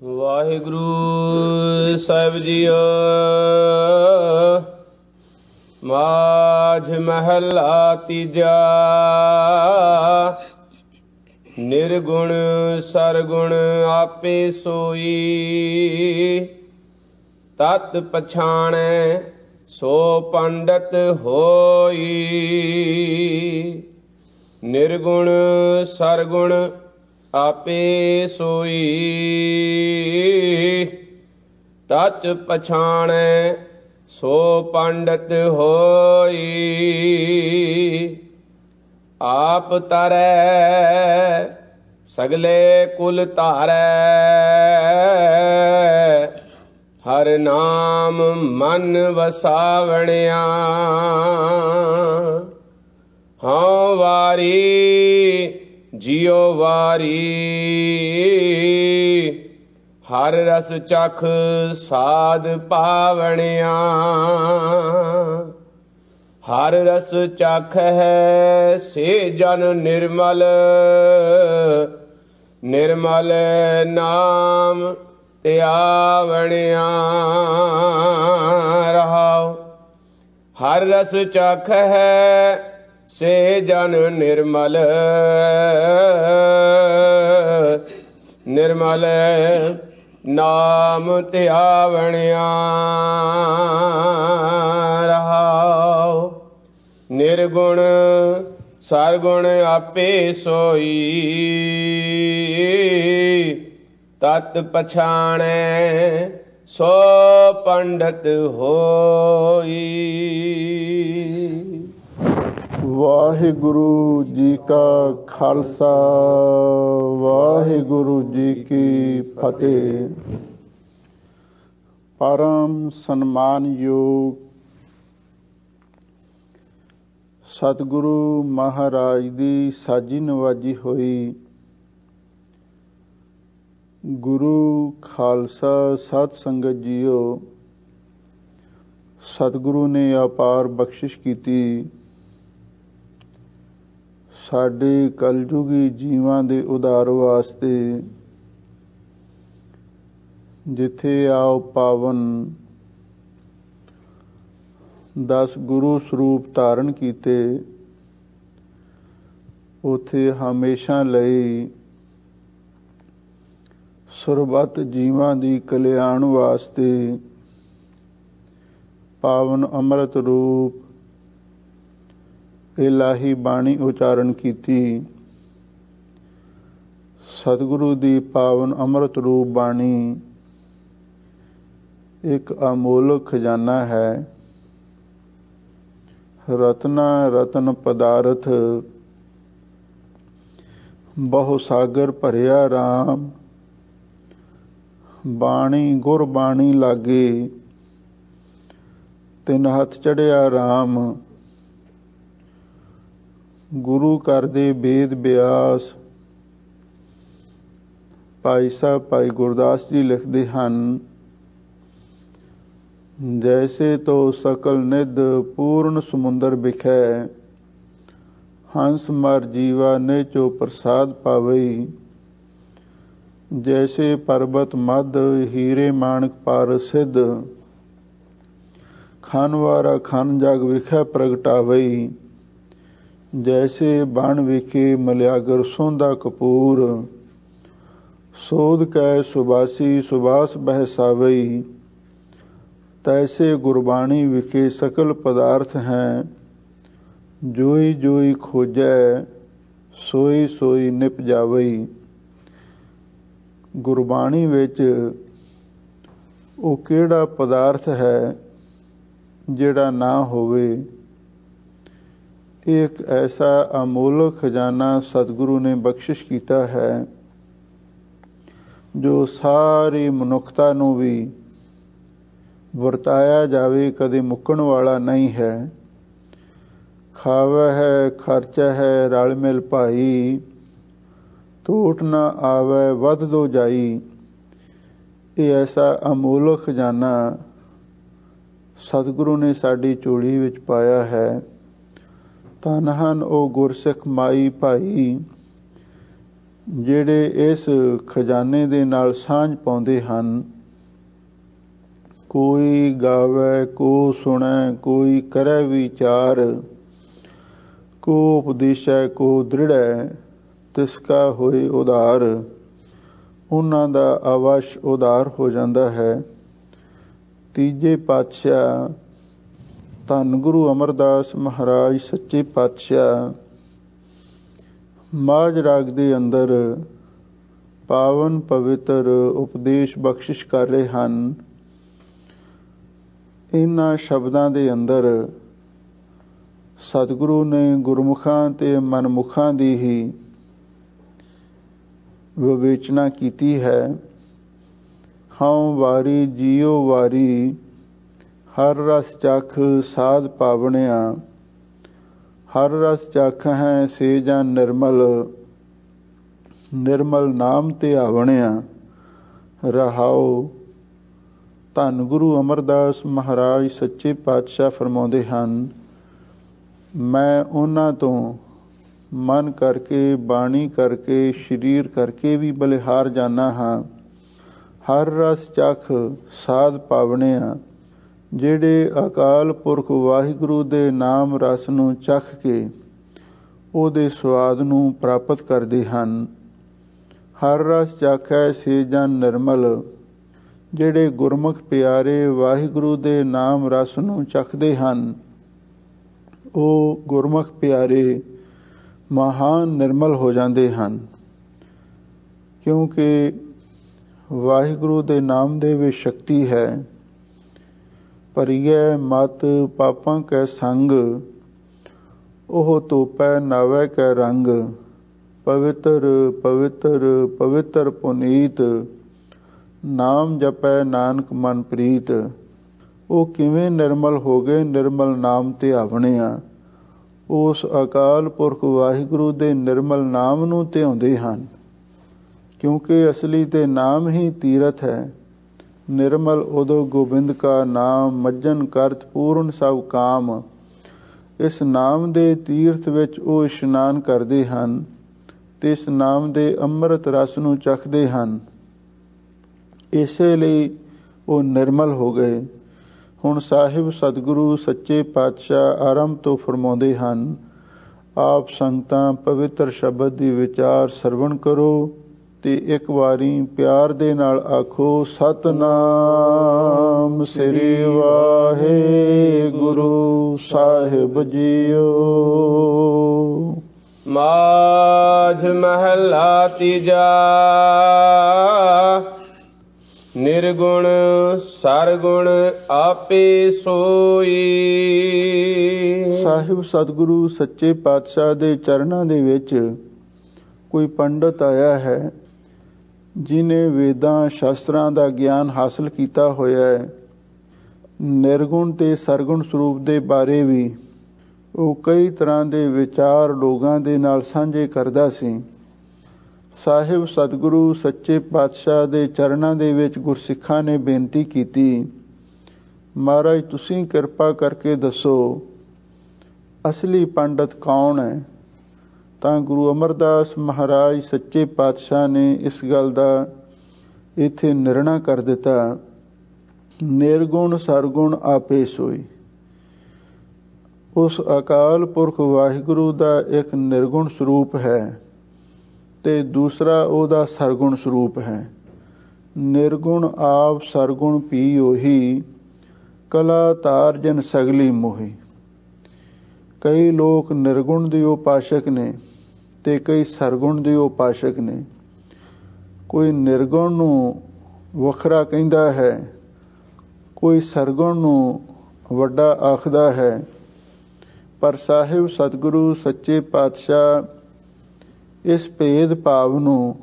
ਵਾਹਿਗੁਰੂ ਸਾਹਿਬ JIO. Majh ਮਹਲਾ ਤੀਜਾ। ਨਿਰਗੁਣ ਸਰਗੁਣ ਆਪੇ ਸੋਈ, ਤਤ ਪਛਾਣੈ ਸੋ ਪੰਡਤ ਹੋਈ। ਨਿਰਗੁਣ ਸਰਗੁਣ ਆਪੇ ਸੋਈ, ਤਤ ਪਛਾਣੈ ਸੋ ਪੰਡਤ ਹੋਈ। ਆਪ ਤਰੈ ਸਗਲੇ ਕੁਲ ਧਾਰੈ, ਹਰਿ ਨਾਮ ਮਨ ਵਸਾਵਣਿਆ। ਹਾਂ ਵਾਰੀ ਜਿਉ ਵਾਰੀ, ਹਰ ਰਸ ਚਖ ਸਾਧ ਪਾਵਣਿਆ। ਹਰ ਰਸ ਚਖ ਹੈ ਸੇ ਜਨ ਨਿਰਮਲ, ਨਿਰਮਲ ਨਾਮ ਧਿਆਵਣਿਆ। ਰਹਾਉ ਹਰ ਰਸ ਚਖ ਹੈ ਸੇ ਜਨ ਨਿਰਮਲ, ਨਿਰਮਲ ਨਾਮ ਧਿਆਵਣਿਆ। ਰਹਾਉ ਨਿਰਗੁਣ ਸਰਗੁਣ ਆਪੇ ਸੋਈ, ਤਤ ਪਛਾਣੈ ਸੋ ਪੰਡਤ ਹੋਈ। ਵਾਹਿਗੁਰੂ ਜੀ ਕਾ ਖਾਲਸਾ, ਵਾਹਿਗੁਰੂ ਜੀ ਕੀ ਫਤਿਹ। ਪਰਮ ਸਨਮਾਨਯੋਗ ਸਤਿਗੁਰੂ ਮਹਾਰਾਜ ਦੀ ਸਾਜੀ ਨਵਾਜੀ ਹੋਈ ਗੁਰੂ ਖਾਲਸਾ ਸਤ ਸੰਗਤ ਜੀਓ, ਸਤਿਗੁਰੂ ਨੇ ਅਪਾਰ ਬਖਸ਼ਿਸ਼ ਕੀਤੀ। ਸਾਡੇ ਕਲਯੁਗੀ ਜੀਵਾਂ ਦੇ ਉਧਾਰ ਵਾਸਤੇ ਜਿੱਥੇ ਆਓ ਪਾਵਨ 10 ਗੁਰੂ ਸਰੂਪ ਧਾਰਨ ਕੀਤੇ, ਉੱਥੇ ਹਮੇਸ਼ਾ ਲਈ ਸਰਬੱਤ ਜੀਵਾਂ ਦੀ ਕਲਿਆਣ ਵਾਸਤੇ ਪਾਵਨ ਅੰਮ੍ਰਿਤ ਰੂਪ ਇਲਾਹੀ ਬਾਣੀ ਉਚਾਰਨ ਕੀਤੀ। ਸਤਿਗੁਰੂ ਦੀ ਪਾਵਨ ਅੰਮ੍ਰਿਤ ਰੂਪ ਬਾਣੀ ਇੱਕ ਅਮੋਲਕ ਖਜ਼ਾਨਾ ਹੈ। ਰਤਨਾ ਰਤਨ ਪਦਾਰਥ ਬਹੁ ਸਾਗਰ ਭਰਿਆ ਰਾਮ, ਬਾਣੀ ਗੁਰ ਬਾਣੀ ਲਾਗੇ ਤਿਨ ਹੱਥ ਚੜਿਆ ਰਾਮ। ਗੁਰੂ ਘਰ ਦੇ ਵੇਦ ਬਿਆਸ ਭਾਈ ਸਾਹਿਬ ਭਾਈ ਗੁਰਦਾਸ ਜੀ ਲਿਖਦੇ ਹਨ, ਜੈਸੇ ਤੋ ਸਕਲ ਨਿਧ ਪੂਰਨ ਸਮੁੰਦਰ ਬਿਖੈ, ਹੰਸ ਮਰ ਜੀਵਾ ਨੇ ਚੋ ਪ੍ਰਸਾਦ ਪਾਵਈ। ਜੈਸੇ ਪਰਬਤ ਮਧ ਹੀਰੇ ਮਾਣਕ ਪਰ ਸਿੱਧ, ਖਨ ਵਾਰਾ ਖਨ ਜਗ ਵਿਖੈ ਪ੍ਰਗਟਾਵਈ। ਜੈਸੇ ਬਣ ਵਿਖੇ ਮਲਿਆਗਰ ਸੋਂਦਾ ਕਪੂਰ, ਸੋਧ ਕੈ ਸੁਬਾਸੀ ਸੁਬਾਸ ਬਹਿਸਾਵਈ। ਤੈਸੇ ਗੁਰਬਾਣੀ ਵਿਖੇ ਸਕਲ ਪਦਾਰਥ ਹੈ, ਜੋਈ ਜੋਈ ਖੋਜੈ ਸੋਈ ਸੋਈ ਨਿਪ ਜਾਵਈ। ਗੁਰਬਾਣੀ ਵਿੱਚ ਉਹ ਕਿਹੜਾ ਪਦਾਰਥ ਹੈ ਜਿਹੜਾ ਨਾ ਹੋਵੇ। ਇੱਕ ਐਸਾ ਅਮੋਲਕ ਖਜ਼ਾਨਾ ਸਤਿਗੁਰੂ ਨੇ ਬਖਸ਼ਿਸ਼ ਕੀਤਾ ਹੈ, ਜੋ ਸਾਰੀ ਮਨੁੱਖਤਾ ਨੂੰ ਵੀ ਵਰਤਾਇਆ ਜਾਵੇ ਕਦੇ ਮੁੱਕਣ ਵਾਲਾ ਨਹੀਂ ਹੈ। ਖਾਵੈ ਹੈ ਖਰਚਾ ਹੈ ਰਲ ਮਿਲ ਭਾਈ, ਟੋਟ ਨਾ ਆਵੈ ਵੱਧ ਦੋ ਜਾਈ। ਇਹ ਐਸਾ ਅਮੋਲਕ ਖਜ਼ਾਨਾ ਸਤਿਗੁਰੂ ਨੇ ਸਾਡੀ ਝੋਲੀ ਵਿੱਚ ਪਾਇਆ ਹੈ। ਧੰਨ ਹਨ ਉਹ ਗੁਰਸਿੱਖ ਮਾਈ ਭਾਈ, ਜਿਹੜੇ ਇਸ ਖਜ਼ਾਨੇ ਦੇ ਨਾਲ ਸਾਂਝ ਪਾਉਂਦੇ ਹਨ। ਕੋਈ ਗਾਵੇ ਕੋ ਸੁਣੈ, ਕੋਈ ਕਰੈ ਵਿਚਾਰ, ਕੋ ਉਪਦੇਸ਼ੈ ਕੋ ਦ੍ਰਿੜੈ, ਤਿਸ ਕਾ ਹੋਏ ਉਧਾਰ। ਉਹਨਾਂ ਦਾ ਅਵਸ਼ ਉਧਾਰ ਹੋ ਜਾਂਦਾ ਹੈ। ਤੀਜੇ ਪਾਤਸ਼ਾਹ ਧੰਨ ਗੁਰੂ ਅਮਰਦਾਸ ਮਹਾਰਾਜ ਸੱਚੇ ਪਾਤਸ਼ਾਹ ਮਾਝ ਰਾਗ ਦੇ ਅੰਦਰ ਪਾਵਨ ਪਵਿੱਤਰ ਉਪਦੇਸ਼ ਬਖਸ਼ਿਸ਼ ਕਰ ਰਹੇ ਹਨ। ਇਹਨਾਂ ਸ਼ਬਦਾਂ ਦੇ ਅੰਦਰ ਸਤਿਗੁਰੂ ਨੇ ਗੁਰਮੁਖਾਂ ਤੇ ਮਨਮੁਖਾਂ ਦੀ ਹੀ ਵਿਵੇਚਨਾ ਕੀਤੀ ਹੈ। ਹਉ ਵਾਰੀ ਜੀਉ ਵਾਰੀ, ਹਰ ਰਸ ਚਖ ਸਾਧ ਪਾਵਣਿਆ। ਹਰ ਰਸ ਚਖ ਹੈ ਸੇ ਜਨ ਨਿਰਮਲ, ਨਿਰਮਲ ਨਾਮ ਤੇ ਆਵਣਿਆ। ਰਹਾਉ। ਧੰਨ ਗੁਰੂ ਅਮਰਦਾਸ ਮਹਾਰਾਜ ਸੱਚੇ ਪਾਤਸ਼ਾਹ ਫਰਮਾਉਂਦੇ ਹਨ, ਮੈਂ ਉਹਨਾਂ ਤੋਂ ਮਨ ਕਰਕੇ, ਬਾਣੀ ਕਰਕੇ, ਸਰੀਰ ਕਰਕੇ ਵੀ ਬਲਿਹਾਰ ਜਾਨਾ ਹਾਂ। ਹਰ ਰਸ ਚਖ ਸਾਧ ਪਾਵਣਿਆ, ਜਿਹੜੇ ਅਕਾਲ ਪੁਰਖ ਵਾਹਿਗੁਰੂ ਦੇ ਨਾਮ ਰਸ ਨੂੰ ਚਖ ਕੇ ਉਹਦੇ ਸਵਾਦ ਨੂੰ ਪ੍ਰਾਪਤ ਕਰਦੇ ਹਨ। ਹਰ ਰਸ ਚਖੈ ਸੇ ਜਨ ਨਿਰਮਲ, ਜਿਹੜੇ ਗੁਰਮੁਖ ਪਿਆਰੇ ਵਾਹਿਗੁਰੂ ਦੇ ਨਾਮ ਰਸ ਨੂੰ ਚਖਦੇ ਹਨ, ਉਹ ਗੁਰਮੁਖ ਪਿਆਰੇ ਮਹਾਨ ਨਿਰਮਲ ਹੋ ਜਾਂਦੇ ਹਨ। ਕਿਉਂਕਿ ਵਾਹਿਗੁਰੂ ਦੇ ਨਾਮ ਦੇ ਵਿੱਚ ਸ਼ਕਤੀ ਹੈ। ਭਰੀਐ ਮਤ ਪਾਪਾਂ ਕੈ ਸੰਗ, ਉਹ ਧੋਪੈ ਨਾਵੈ ਕੈ ਰੰਗ। ਪਵਿੱਤਰ ਪਵਿੱਤਰ ਪਵਿੱਤਰ ਪੁਨੀਤ, ਨਾਮ ਜਪੈ ਨਾਨਕ ਮਨ ਪ੍ਰੀਤ। ਉਹ ਕਿਵੇਂ ਨਿਰਮਲ ਹੋ ਗਏ? ਨਿਰਮਲ ਨਾਮ ਤੇ ਆਵਣਿਆ। ਉਸ ਅਕਾਲ ਪੁਰਖ ਵਾਹਿਗੁਰੂ ਦੇ ਨਿਰਮਲ ਨਾਮ ਨੂੰ ਧਿਆਉਂਦੇ ਹਨ। ਕਿਉਂਕਿ ਅਸਲੀ ਤੇ ਨਾਮ ਹੀ ਤੀਰਥ ਹੈ। ਨਿਰਮਲ ਉਦੋਂ ਗੋਬਿੰਦ ਕਾ ਨਾਮ, ਮੱਜਨ ਕਰਤ ਪੂਰਨ ਸਭ ਕਾਮ। ਇਸ ਨਾਮ ਦੇ ਤੀਰਥ ਵਿੱਚ ਉਹ ਇਸ਼ਨਾਨ ਕਰਦੇ ਹਨ ਤੇ ਇਸ ਨਾਮ ਦੇ ਅੰਮ੍ਰਿਤ ਰਸ ਨੂੰ ਚਖਦੇ ਹਨ। ਇਸੇ ਲਈ ਉਹ ਨਿਰਮਲ ਹੋ ਗਏ। ਹੁਣ ਸਾਹਿਬ ਸਤਿਗੁਰੂ ਸੱਚੇ ਪਾਤਸ਼ਾਹ ਆਰੰਭ ਤੋਂ ਫਰਮਾਉਂਦੇ ਹਨ, ਆਪ ਸੰਗਤਾਂ ਪਵਿੱਤਰ ਸ਼ਬਦ ਦੀ ਵਿਚਾਰ ਸਰਵਣ ਕਰੋ ਤੇ ਇੱਕ ਵਾਰੀ ਪਿਆਰ ਦੇ ਨਾਲ ਆਖੋ, ਸਤਿਨਾਮ ਸ੍ਰੀ ਵਾਹਿਗੁਰੂ ਸਾਹਿਬ ਜੀਓ। ਮਾਝ ਮਹਲਾ ਤੀਜਾ। ਨਿਰਗੁਣ ਸਰਗੁਣ ਆਪੇ ਸੋਈ। ਸਾਹਿਬ ਸਤਿਗੁਰੂ ਸੱਚੇ ਪਾਤਸ਼ਾਹ ਦੇ ਚਰਨਾਂ ਦੇ ਵਿੱਚ ਕੋਈ ਪੰਡਤ ਆਇਆ ਹੈ, ਜਿਨੇ ਵੇਦਾਂ ਸ਼ਾਸਤਰਾਂ ਦਾ ਗਿਆਨ ਹਾਸਲ ਕੀਤਾ ਹੋਇਆ ਹੈ। ਨਿਰਗੁਣ ਤੇ ਸਰਗੁਣ ਸਰੂਪ ਦੇ ਬਾਰੇ ਵੀ ਉਹ ਕਈ ਤਰ੍ਹਾਂ ਦੇ ਵਿਚਾਰ ਲੋਕਾਂ ਦੇ ਨਾਲ ਸਾਂਝੇ ਕਰਦਾ ਸੀ। ਸਾਹਿਬ ਸਤਿਗੁਰੂ ਸੱਚੇ ਪਾਤਸ਼ਾਹ ਦੇ ਚਰਨਾਂ ਦੇ ਵਿੱਚ ਗੁਰਸਿੱਖਾਂ ਨੇ ਬੇਨਤੀ ਕੀਤੀ, ਮਹਾਰਾਜ ਤੁਸੀਂ ਕਿਰਪਾ ਕਰਕੇ ਦੱਸੋ ਅਸਲੀ ਪੰਡਤ ਕੌਣ ਹੈ? ਤਾਂ ਗੁਰੂ ਅਮਰਦਾਸ ਮਹਾਰਾਜ ਸੱਚੇ ਪਾਤਸ਼ਾਹ ਨੇ ਇਸ ਗੱਲ ਦਾ ਇੱਥੇ ਨਿਰਣਾ ਕਰ ਦਿੱਤਾ, ਨਿਰਗੁਣ ਸਰਗੁਣ ਆਪੇ ਸੋਈ। ਉਸ ਅਕਾਲ ਪੁਰਖ ਵਾਹਿਗੁਰੂ ਦਾ ਇੱਕ ਨਿਰਗੁਣ ਸਰੂਪ ਹੈ ਤੇ ਦੂਸਰਾ ਉਹਦਾ ਸਰਗੁਣ ਸਰੂਪ ਹੈ। ਨਿਰਗੁਣ ਆਪ, ਸਰਗੁਣ ਪੀ ਉਹੀ, ਕਲਾ ਤਾਰ ਜਨ ਸਗਲੀ ਮੋਹੀ। ਕਈ ਲੋਕ ਨਿਰਗੁਣ ਦੇ ਉਪਾਸ਼ਕ ਨੇ ਤੇ ਕਈ ਸਰਗੁਣ ਦੇ ਉਪਾਸ਼ਕ ਨੇ। ਕੋਈ ਨਿਰਗੁਣ ਨੂੰ ਵੱਖਰਾ ਕਹਿੰਦਾ ਹੈ, ਕੋਈ ਸਰਗੁਣ ਨੂੰ ਵੱਡਾ ਆਖਦਾ ਹੈ। ਪਰ ਸਾਹਿਬ ਸਤਿਗੁਰੂ ਸੱਚੇ ਪਾਤਸ਼ਾਹ ਇਸ ਭੇਦ ਭਾਵ ਨੂੰ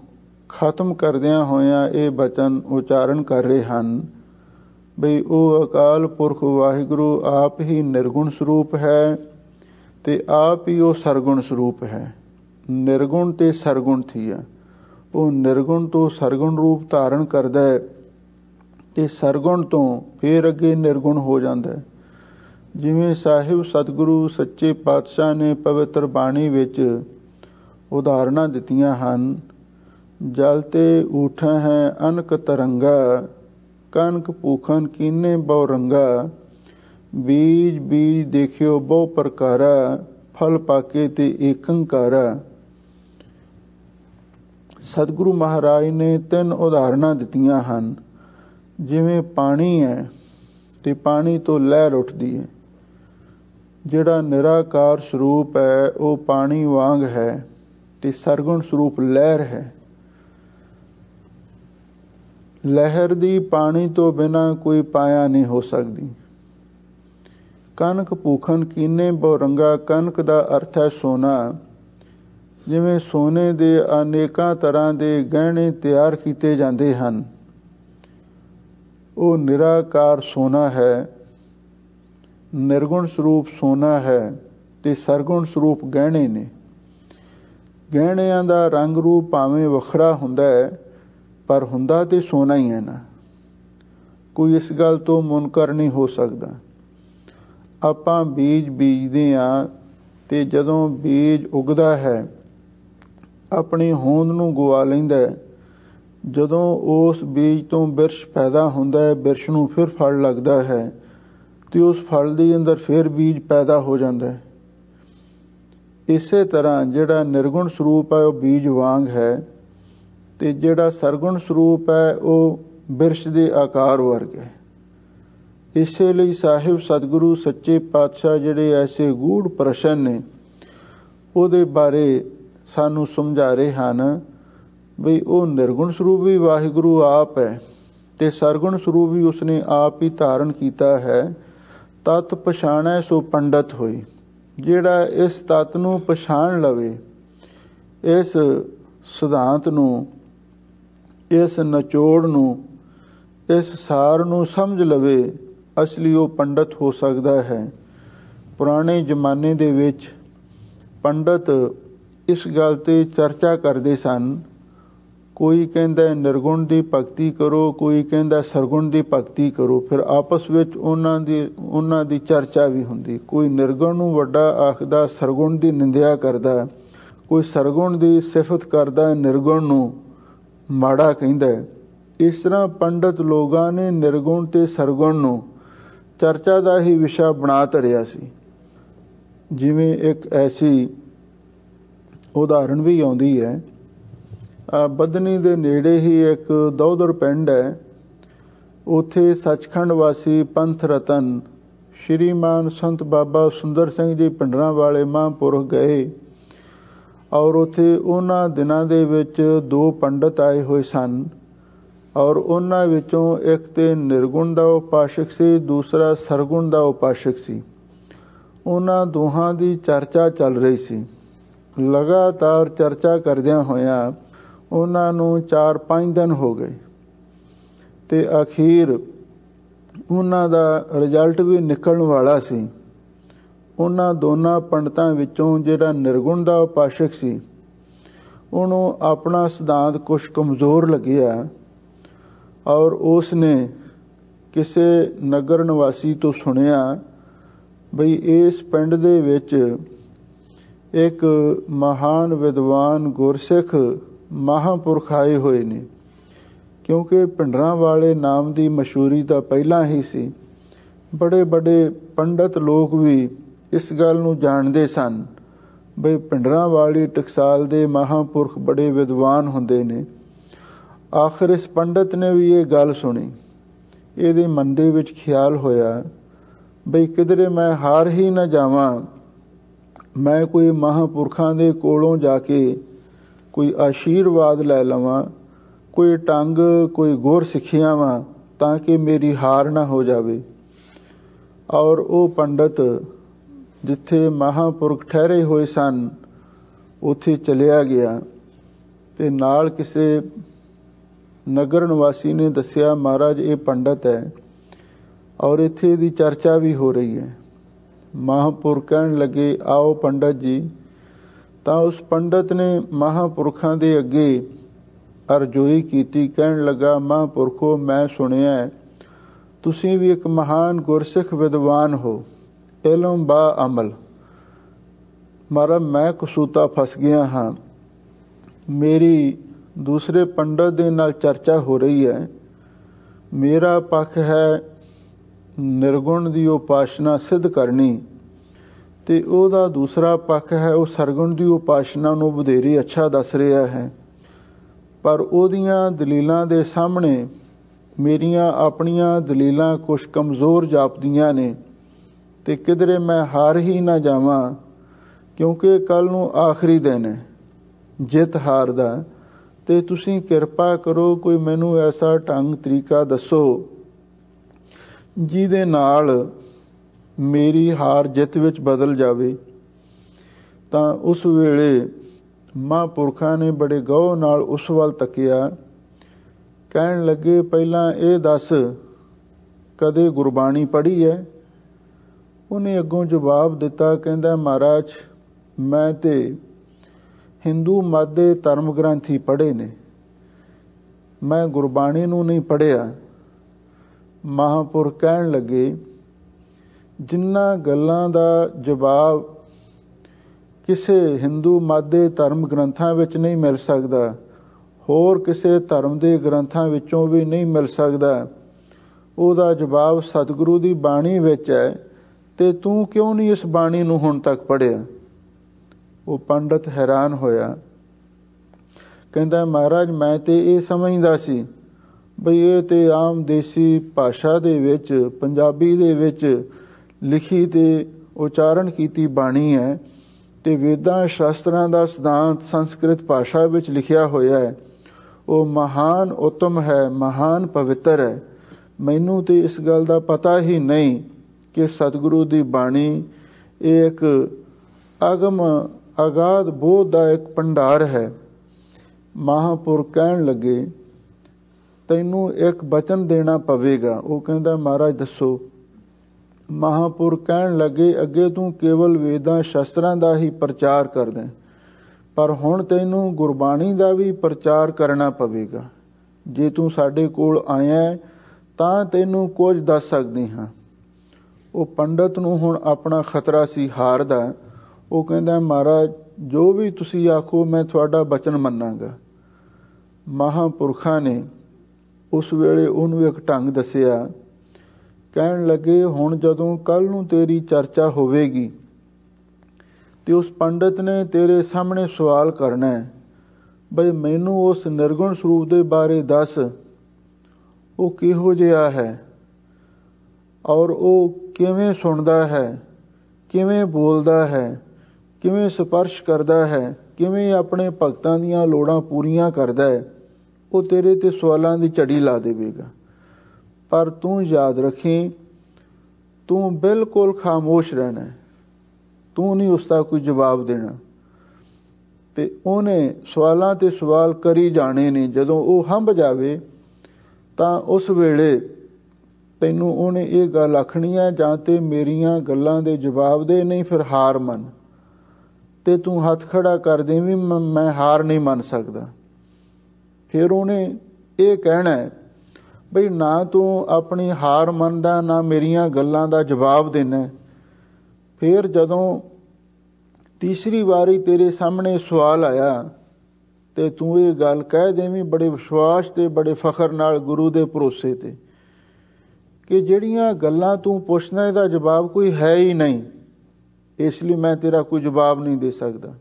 ਖਤਮ ਕਰਦਿਆਂ ਹੋਇਆਂ ਇਹ ਬਚਨ ਉਚਾਰਨ ਕਰ ਰਹੇ ਹਨ ਬਈ ਉਹ ਅਕਾਲ ਪੁਰਖ ਵਾਹਿਗੁਰੂ ਆਪ ਹੀ ਨਿਰਗੁਣ ਸਰੂਪ ਹੈ ਤੇ ਆਪ ਹੀ ਉਹ ਸਰਗੁਣ ਸਰੂਪ ਹੈ। ਨਿਰਗੁਣ ਤੇ ਸਰਗੁਣ ਥੀਆ, ਉਹ ਨਿਰਗੁਣ ਤੋਂ ਸਰਗੁਣ ਰੂਪ ਧਾਰਨ ਕਰਦਾ ਹੈ ਤੇ ਸਰਗੁਣ ਤੋਂ ਫੇਰ ਅੱਗੇ ਨਿਰਗੁਣ ਹੋ ਜਾਂਦਾ ਹੈ। ਜਿਵੇਂ ਸਾਹਿਬ ਸਤਿਗੁਰੂ ਸੱਚੇ ਪਾਤਸ਼ਾਹ ਨੇ ਪਵਿੱਤਰ ਬਾਣੀ ਵਿੱਚ ਉਦਾਹਰਨਾਂ ਦਿੱਤੀਆਂ ਹਨ। जलते ऊठा है अनक तरंगा, कनक पूखन कीने बहु रंगा। बीज बीज देखियो बहु प्रकारा, फल पाके ते एकंकारा। सतगुरु महाराज ने 3 उदाहरणां दित्तियां ਹਨ। ਜਿਵੇਂ ਪਾਣੀ ਹੈ ਤੇ ਪਾਣੀ ਤੋਂ ਲਹਿਰ ਉੱਠਦੀ ਹੈ। ਜਿਹੜਾ ਨਿਰਾਕਾਰ ਸਰੂਪ ਹੈ ਉਹ ਪਾਣੀ ਵਾਂਗ ਹੈ ਤੇ ਸਰਗੁਣ ਸਰੂਪ ਲਹਿਰ ਹੈ। ਲਹਿਰ ਦੀ ਪਾਣੀ ਤੋਂ ਬਿਨਾਂ ਕੋਈ ਪਾਇਆ ਨਹੀਂ ਹੋ ਸਕਦੀ। ਕਨਕ ਭੂਖਨ ਕੀਨੇ ਬਹੁ ਰੰਗਾ, ਕਨਕ ਦਾ ਅਰਥ ਹੈ ਸੋਨਾ। ਜਿਵੇਂ ਸੋਨੇ ਦੇ ਅਨੇਕਾਂ ਤਰ੍ਹਾਂ ਦੇ ਗਹਿਣੇ ਤਿਆਰ ਕੀਤੇ ਜਾਂਦੇ ਹਨ, ਉਹ ਨਿਰਾਕਾਰ ਸੋਨਾ ਹੈ, ਨਿਰਗੁਣ ਸਰੂਪ ਸੋਨਾ ਹੈ ਤੇ ਸਰਗੁਣ ਸਰੂਪ ਗਹਿਣੇ ਨੇ। ਗਹਿਣਿਆਂ ਦਾ ਰੰਗ ਰੂਪ ਭਾਵੇਂ ਵੱਖਰਾ ਹੁੰਦਾ ਹੈ, ਪਰ ਹੁੰਦਾ ਤੇ ਸੋਨਾ ਹੀ ਹੈ ਨਾ। ਕੋਈ ਇਸ ਗੱਲ ਤੋਂ ਮੁਨਕਰ ਨਹੀਂ ਹੋ ਸਕਦਾ। ਆਪਾਂ ਬੀਜ ਬੀਜਦੇ ਹਾਂ ਤੇ ਜਦੋਂ ਬੀਜ ਉਗਦਾ ਹੈ ਆਪਣੀ ਹੋਂਦ ਨੂੰ ਗਵਾ ਲੈਂਦਾ ਹੈ। ਜਦੋਂ ਉਸ ਬੀਜ ਤੋਂ ਬਿਰਛ ਪੈਦਾ ਹੁੰਦਾ ਹੈ, ਬਿਰਛ ਨੂੰ ਫਿਰ ਫਲ ਲੱਗਦਾ ਹੈ ਤੇ ਉਸ ਫਲ ਦੇ ਅੰਦਰ ਫਿਰ ਬੀਜ ਪੈਦਾ ਹੋ ਜਾਂਦਾ ਹੈ। ਇਸੇ ਤਰ੍ਹਾਂ ਜਿਹੜਾ ਨਿਰਗੁਣ ਸਰੂਪ ਹੈ ਉਹ ਬੀਜ ਵਾਂਗ ਹੈ ਤੇ ਜਿਹੜਾ ਸਰਗੁਣ ਸਰੂਪ ਹੈ ਉਹ ਬਿਰਛ ਦੇ ਆਕਾਰ ਵਰਗ ਹੈ। ਇਸੇ ਲਈ ਸਾਹਿਬ ਸਤਿਗੁਰੂ ਸੱਚੇ ਪਾਤਸ਼ਾਹ ਜਿਹੜੇ ਐਸੇ ਗੂੜ ਪ੍ਰਸ਼ਨ ਨੇ ਉਹਦੇ ਬਾਰੇ ਸਾਨੂੰ ਸਮਝਾ ਰਹੇ ਹਨ ਬਈ ਉਹ ਨਿਰਗੁਣ ਸਰੂਪ ਵੀ ਵਾਹਿਗੁਰੂ ਆਪ ਹੈ ਤੇ ਸਰਗੁਣ ਸਰੂਪ ਵੀ ਉਸਨੇ ਆਪ ਹੀ ਧਾਰਨ ਕੀਤਾ ਹੈ। ਤਤ ਪਛਾਣੈ ਸੋ ਪੰਡਤ ਹੋਈ। ਜਿਹੜਾ ਇਸ ਤਤ ਨੂੰ ਪਛਾਣ ਲਵੇ, ਇਸ ਸਿਧਾਂਤ ਨੂੰ, ਇਸ ਨਿਚੋੜ ਨੂੰ, ਇਸ ਸਾਰ ਨੂੰ ਸਮਝ ਲਵੇ, ਅਸਲੀ ਉਹ ਪੰਡਤ ਹੋ ਸਕਦਾ ਹੈ। ਪੁਰਾਣੇ ਜ਼ਮਾਨੇ ਦੇ ਵਿੱਚ ਪੰਡਤ ਇਸ ਗੱਲ ਤੇ ਚਰਚਾ ਕਰਦੇ ਸਨ। ਕੋਈ ਕਹਿੰਦਾ ਨਿਰਗੁਣ ਦੀ ਭਗਤੀ ਕਰੋ, ਕੋਈ ਕਹਿੰਦਾ ਸਰਗੁਣ ਦੀ ਭਗਤੀ ਕਰੋ। ਫਿਰ ਆਪਸ ਵਿੱਚ ਉਹਨਾਂ ਦੀ ਚਰਚਾ ਵੀ ਹੁੰਦੀ। ਕੋਈ ਨਿਰਗੁਣ ਨੂੰ ਵੱਡਾ ਆਖਦਾ, ਸਰਗੁਣ ਦੀ ਨਿੰਦਿਆ ਕਰਦਾ। ਕੋਈ ਸਰਗੁਣ ਦੀ ਸਿਫਤ ਕਰਦਾ, ਨਿਰਗੁਣ ਨੂੰ ਮਾੜਾ ਕਹਿੰਦਾ। ਇਸ ਤਰ੍ਹਾਂ ਪੰਡਤ ਲੋਕਾਂ ਨੇ ਨਿਰਗੁਣ ਤੇ ਸਰਗੁਣ ਨੂੰ ਚਰਚਾ ਦਾ ਹੀ ਵਿਸ਼ਾ ਬਣਾ ਧਰਿਆ ਸੀ। ਜਿਵੇਂ ਇੱਕ ਐਸੀ ਉਦਾਹਰਣ ਵੀ ਆਉਂਦੀ ਹੈ, ਬੱਧਨੀ ਦੇ ਨੇੜੇ ਹੀ ਇੱਕ ਦੌਦਰ ਪਿੰਡ ਹੈ। ਉੱਥੇ ਸੱਚਖੰਡ ਵਾਸੀ ਪੰਥ ਰਤਨ ਸ਼੍ਰੀਮਾਨ ਸੰਤ ਬਾਬਾ ਸੁੰਦਰ ਸਿੰਘ ਜੀ ਪਿੰਡਰਾਂ ਵਾਲੇ ਮਹਾਂਪੁਰਖ ਗਏ ਔਰ ਉੱਥੇ ਉਹਨਾਂ ਦਿਨਾਂ ਦੇ ਵਿੱਚ 2 ਪੰਡਤ ਆਏ ਹੋਏ ਸਨ ਔਰ ਉਹਨਾਂ ਵਿੱਚੋਂ ਇੱਕ ਤੇ ਨਿਰਗੁਣ ਦਾ ਉਪਾਸ਼ਕ ਸੀ, ਦੂਸਰਾ ਸਰਗੁਣ ਦਾ ਉਪਾਸ਼ਕ ਸੀ। ਉਹਨਾਂ ਦੋਹਾਂ ਦੀ ਚਰਚਾ ਚੱਲ ਰਹੀ ਸੀ। ਲਗਾਤਾਰ ਚਰਚਾ ਕਰਦਿਆਂ ਹੋਇਆਂ ਉਹਨਾਂ ਨੂੰ 4-5 ਦਿਨ ਹੋ ਗਏ ਤੇ ਅਖੀਰ ਉਹਨਾਂ ਦਾ ਰਿਜ਼ਲਟ ਵੀ ਨਿਕਲਣ ਵਾਲਾ ਸੀ। ਉਹਨਾਂ ਦੋਨਾਂ ਪੰਡਤਾਂ ਵਿੱਚੋਂ ਜਿਹੜਾ ਨਿਰਗੁਣ ਦਾ ਉਪਾਸ਼ਕ ਸੀ ਉਹਨੂੰ ਆਪਣਾ ਸਿਧਾਂਤ ਕੁਛ ਕਮਜ਼ੋਰ ਲੱਗਿਆ ਔਰ ਉਸ ਨੇ ਕਿਸੇ ਨਗਰ ਨਿਵਾਸੀ ਤੋਂ ਸੁਣਿਆ ਬਈ ਇਸ ਪਿੰਡ ਦੇ ਵਿੱਚ ਇੱਕ ਮਹਾਨ ਵਿਦਵਾਨ ਗੁਰਸਿੱਖ ਮਹਾਂਪੁਰਖ ਆਏ ਹੋਏ ਨੇ। ਕਿਉਂਕਿ ਪਿੰਡਰਾਂ ਵਾਲੇ ਨਾਮ ਦੀ ਮਸ਼ਹੂਰੀ ਤਾਂ ਪਹਿਲਾਂ ਹੀ ਸੀ। ਬੜੇ ਬੜੇ ਪੰਡਤ ਲੋਕ ਵੀ ਇਸ ਗੱਲ ਨੂੰ ਜਾਣਦੇ ਸਨ ਬਈ ਪਿੰਡਰਾਂ ਵਾਲੀ ਟਕਸਾਲ ਦੇ ਮਹਾਂਪੁਰਖ ਬੜੇ ਵਿਦਵਾਨ ਹੁੰਦੇ ਨੇ। ਆਖਿਰ ਇਸ ਪੰਡਤ ਨੇ ਵੀ ਇਹ ਗੱਲ ਸੁਣੀ। ਇਹਦੇ ਮਨ ਦੇ ਵਿੱਚ ਖਿਆਲ ਹੋਇਆ ਬਈ ਕਿਧਰੇ ਮੈਂ ਹਾਰ ਹੀ ਨਾ ਜਾਵਾਂ, ਮੈਂ ਕੋਈ ਮਹਾਂਪੁਰਖਾਂ ਦੇ ਕੋਲੋਂ ਜਾ ਕੇ ਕੋਈ ਆਸ਼ੀਰਵਾਦ ਲੈ ਲਵਾਂ, ਕੋਈ ਢੰਗ, ਕੋਈ ਗੁਰ ਸਿੱਖਿਆਵਾਂ ਤਾਂ ਕਿ ਮੇਰੀ ਹਾਰ ਨਾ ਹੋ ਜਾਵੇ। ਔਰ ਉਹ ਪੰਡਤ ਜਿੱਥੇ ਮਹਾਂਪੁਰਖ ਠਹਿਰੇ ਹੋਏ ਸਨ ਉੱਥੇ ਚਲਿਆ ਗਿਆ ਤੇ ਨਾਲ ਕਿਸੇ ਨਗਰ ਨਿਵਾਸੀ ਨੇ ਦੱਸਿਆ, ਮਹਾਰਾਜ ਇਹ ਪੰਡਤ ਹੈ ਔਰ ਇੱਥੇ ਇਹਦੀ ਚਰਚਾ ਵੀ ਹੋ ਰਹੀ ਹੈ। ਮਹਾਂਪੁਰਖ ਕਹਿਣ ਲੱਗੇ ਆਓ ਪੰਡਤ ਜੀ। ਤਾਂ ਉਸ ਪੰਡਤ ਨੇ ਮਹਾਂਪੁਰਖਾਂ ਦੇ ਅੱਗੇ ਅਰਜ਼ੋਈ ਕੀਤੀ। ਕਹਿਣ ਲੱਗਾ, ਮਹਾਂਪੁਰਖੋ ਮੈਂ ਸੁਣਿਆ ਤੁਸੀਂ ਵੀ ਇੱਕ ਮਹਾਨ ਗੁਰਸਿੱਖ ਵਿਦਵਾਨ ਹੋ, ਇਲਮ ਬਾ ਅਮਲ। ਮਹਾਰਾਜ ਮੈਂ ਕਸੂਤਾ ਫਸ ਗਿਆ ਹਾਂ। ਮੇਰੀ दूसरे पंडित दे नाल चर्चा हो रही है। मेरा पक्ष है निर्गुण की उपासना सिद्ध करनी, ते ओदा दूसरा पक्ष है वो सरगुण की उपासना नूं वधेरे अच्छा दस रहा है। पर ओदियां दलीलां दे सामने मेरियां अपनियां दलीलां कुछ कमज़ोर जापदियां ने, ते किधरे मैं हार ही ना जावां, क्योंकि कल नूं आखिरी दिन है जित हार दा। ते तुसीं किरपा करो कोई मैनूं ऐसा ढंग तरीका दसो जिहदे नाल मेरी हार जित विच बदल जावे। तां उस वेले महापुरखां ने बड़े गौह नाल उस वल तकिया, कहण लगे पहलां ये दस कदे गुरबाणी पढ़ी है? उन्हें अगों जवाब दिता, कहंदा महाराज मैं ते हिंदू मत दे धर्म ग्रंथ ही पढ़े ने, मैं गुरबाणी नूं नहीं पढ़िया। महापुरख कहण लगे जिन्हां गल्लां दा जवाब किसे हिंदू मत दे धर्म ग्रंथां विच नहीं मिल सकदा, होर किसे धर्म दे ग्रंथां विचों भी नहीं मिल सकदा, ਉਹਦਾ जवाब सतगुरु ਦੀ ਬਾਣੀ ਵਿੱਚ है, ਤੇ ਤੂੰ क्यों नहीं इस ਬਾਣੀ ਨੂੰ ਹੁਣ तक पढ़िया? ਉਹ ਪੰਡਤ हैरान होया, कहंदा महाराज मैं ते ये समझदा सी बई ये ते आम देसी भाषा दे विच पंजाबी दे विच लिखी ते उचारण कीती बाणी है, ते वेदां शास्त्रां दा सिद्धांत संस्कृत भाषा विच लिखिया होया है, वो महान उत्तम है, महान पवित्र है। मैनू तो इस गल का पता ही नहीं कि सतगुरु की बाणी एक अगम अगाध बोध का एक भंडार है। महापुरख कहण लगे तैनू एक वचन देना पवेगा। वो कहंदा महाराज दसो। महापुरख कहण लगे अगे तू केवल वेदां शास्त्रां दा ही प्रचार करदा, पर हुण तैनू गुरबाणी दा भी प्रचार करना पवेगा। जे तू साडे कोल आया तां तैनू कुछ दस सकदे हां। वो पंडित नूं हुण अपना खतरा सी हार दा। वो कहंदा महाराज जो भी तुसीं आखो मैं तुहाडा वचन मन्नांगा। महापुरखां ने उस वेले उहनूं एक ढंग दसिया, कहण लगे हुण जदों कल नूं तेरी चर्चा होवेगी ते उस पंडित ने तेरे सामने सवाल करना है बई मैनू उस निर्गुण स्वरूप दे बारे दस, वो किहो जिहा है और वो किवें सुणदा है, किवें बोलदा है, किवें स्पर्श करदा है, किवें अपने भगतां दीयां लोड़ां पूरीआं करदा है। वो तेरे ते सवालां दी झड़ी ला देवेगा, पर तू याद रखी तू बिल्कुल खामोश रहना है, तू नहीं उसका कोई जवाब देना। ते उन्हें सवालों ते सवाल करी जाने ने। जदों वो हंभ जावे तां उस वेले तैनू उन्हें ये गल आखनी है जां ते मेरियां गल्लां दे जवाब दे, नहीं फिर हार मन। ते तू हथ खड़ा कर दे भी मैं हार नहीं मन सकदा। फिर उन्हें ये कहना है बई ना तू अपनी हार मनदा ना मेरियां गल्लां दा जवाब देना। फिर जदों तीसरी बारी तेरे सामने सवाल आया ते तू ये गल कह देवीं बड़े विश्वास ते बड़े फखर नाल गुरु दे भरोसे ते कि जिहड़ियां गल्लां तू पुछदा इहदा जवाब कोई है ही नहीं, इसलिए मैं तेरा कोई जवाब नहीं दे सकदा।